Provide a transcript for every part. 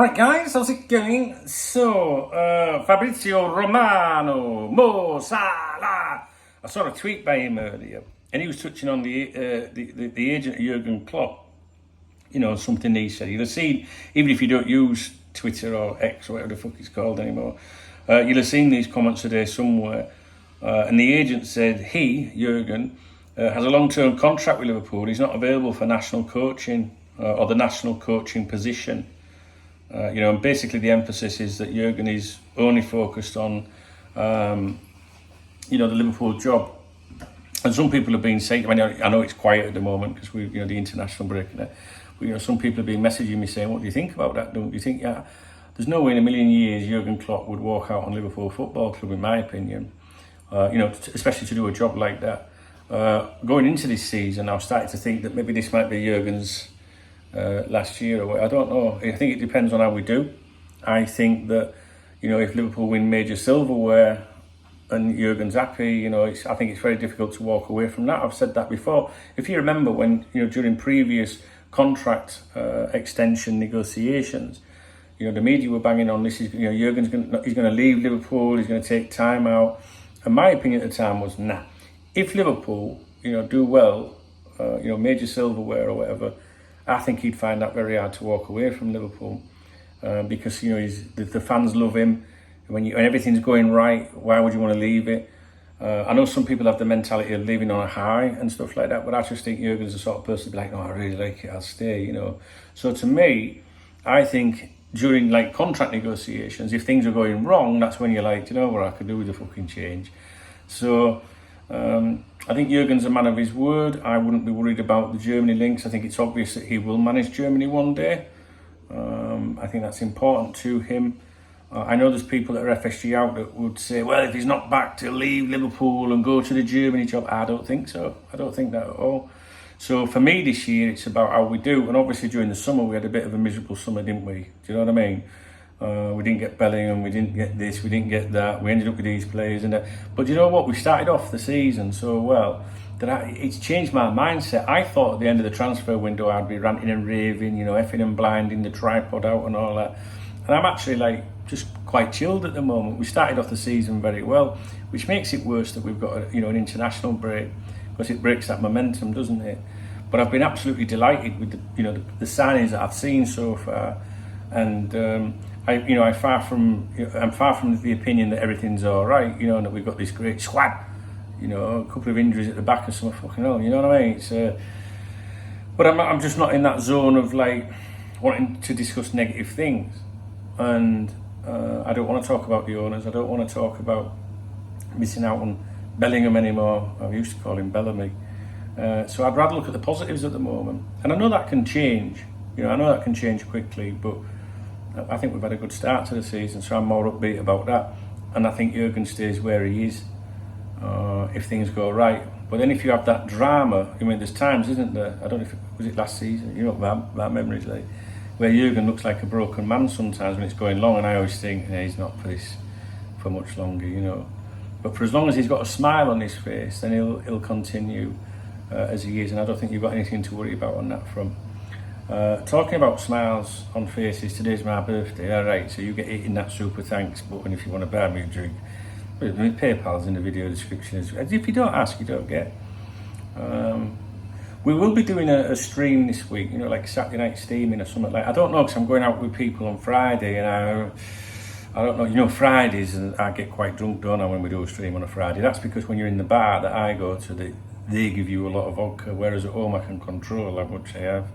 Alright guys, how's it going? So, Fabrizio Romano, Mo Salah. I saw a tweet by him earlier, and he was touching on the agent of Jurgen Klopp. You know, something he said. You'll have seen, even if you don't use Twitter or X or whatever the fuck it's called anymore, you'll have seen these comments today somewhere. And the agent said he, Jurgen, has a long-term contract with Liverpool. He's not available for national coaching or the national coaching position. And basically the emphasis is that Jurgen is only focused on, the Liverpool job. And some people have been saying, I know it's quiet at the moment because we, the international break. But, some people have been messaging me saying, what do you think about that? Don't you think, there's no way in a million years Jurgen Klopp would walk out on Liverpool Football Club, in my opinion. Especially to do a job like that. Going into this season, I was starting to think that maybe this might be Jurgen's last year. Or I don't know. I think it depends on how we do. I think that, if Liverpool win major silverware and Jurgen's happy, I think it's very difficult to walk away from that. I've said that before. If you remember when, during previous contract extension negotiations, the media were banging on this is, Jurgen's he's going to leave Liverpool, he's going to take time out. And my opinion at the time was, nah. If Liverpool, do well, major silverware or whatever, I think he'd find that very hard to walk away from Liverpool because the fans love him. When everything's going right, why would you want to leave it? I know some people have the mentality of leaving on a high and stuff like that, but I just think Jurgen's the sort of person to be like, no, I really like it, I'll stay. So to me, I think during contract negotiations, if things are going wrong, that's when you're like, what I could do with a fucking change. So I think Jurgen's a man of his word. I wouldn't be worried about the Germany links. I think it's obvious that he will manage Germany one day. I think that's important to him. I know there's people that are FSG out that would say, well, if he's not back to leave Liverpool and go to the Germany job. I don't think so. I don't think that at all. So for me this year, it's about how we do. And obviously during the summer, we had a bit of a miserable summer, didn't we? Do you know what I mean? We didn't get Bellingham, we didn't get this, we didn't get that. We ended up with these players. But you know what? We started off the season so well that it's changed my mindset. I thought at the end of the transfer window, I'd be ranting and raving, effing and blinding, the tripod out and all that. And I'm actually just quite chilled at the moment. We started off the season very well, which makes it worse that we've got an international break, because it breaks that momentum, doesn't it? But I've been absolutely delighted with the signings that I've seen so far, and I'm far from the opinion that everything's all right. And that we've got this great squad. A couple of injuries at the back and some fucking hell. You know what I mean? It's but I'm just not in that zone of wanting to discuss negative things, and I don't want to talk about the owners. I don't want to talk about missing out on Bellingham anymore. I used to call him Bellamy. So I'd rather look at the positives at the moment. And I know that can change. I know that can change quickly, but I think we've had a good start to the season, so I'm more upbeat about that. And I think Jurgen stays where he is if things go right. But then if you have that drama, there's times, isn't there? I don't know if was it last season, my memory's where Jurgen looks like a broken man sometimes when it's going long, and I always think, he's not for this for much longer, But for as long as he's got a smile on his face, then he'll continue as he is, and I don't think you've got anything to worry about on that front. Talking about smiles on faces, today's my birthday. Alright, so you get hitting that super thanks button if you want to buy me a drink. But PayPal's in the video description. If you don't ask, you don't get. We will be doing a stream this week, like Saturday night steaming or something I don't know, because I'm going out with people on Friday, and I don't know, Fridays, and I get quite drunk, don't I, when we do a stream on a Friday. That's because when you're in the bar that I go to, they give you a lot of vodka, whereas at home I can control how much I have.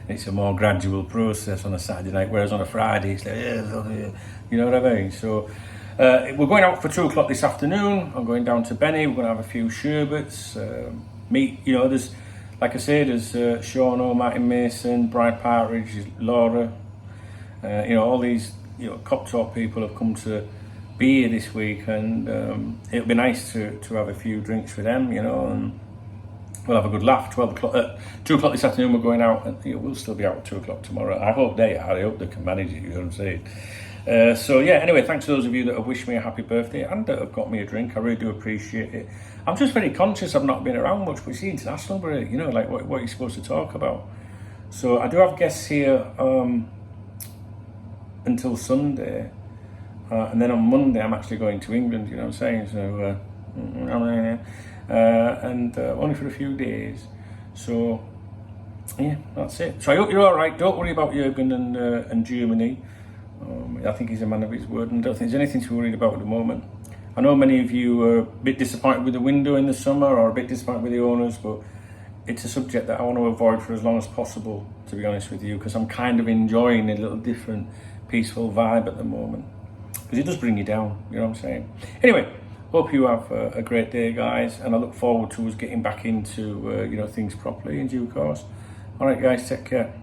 It's a more gradual process on a Saturday night, whereas on a Friday it's you know what I mean? So we're going out for 2 o'clock this afternoon. I'm going down to Benny. We're going to have a few sherbets, meet, there's, like I say, there's Shaun, Martin Mason, Brian Partridge, Laura, all these, Cop Talk people have come to be here this week, and it'll be nice to have a few drinks with them, and we'll have a good laugh. 2 o'clock this afternoon we're going out, and we'll still be out at 2 o'clock tomorrow. I hope they are. I hope they can manage it, you know what I'm saying? Anyway, thanks to those of you that have wished me a happy birthday and that have got me a drink. I really do appreciate it. I'm just very conscious I've not been around much, but it's the international break, what you're supposed to talk about. So I do have guests here until Sunday, and then on Monday I'm actually going to England. You know what I'm saying? So and only for a few days. So yeah, that's it. So I hope you're all right. Don't worry about Jurgen and Germany. I think he's a man of his word, and I don't think there's anything to be worried about at the moment. I know many of you are a bit disappointed with the window in the summer, or a bit disappointed with the owners, but it's a subject that I want to avoid for as long as possible, to be honest with you, because I'm kind of enjoying a little different, peaceful vibe at the moment. Because it does bring you down, you know what I'm saying? Anyway, hope you have a great day, guys, and I look forward to us getting back into things properly in due course. All right, guys, take care.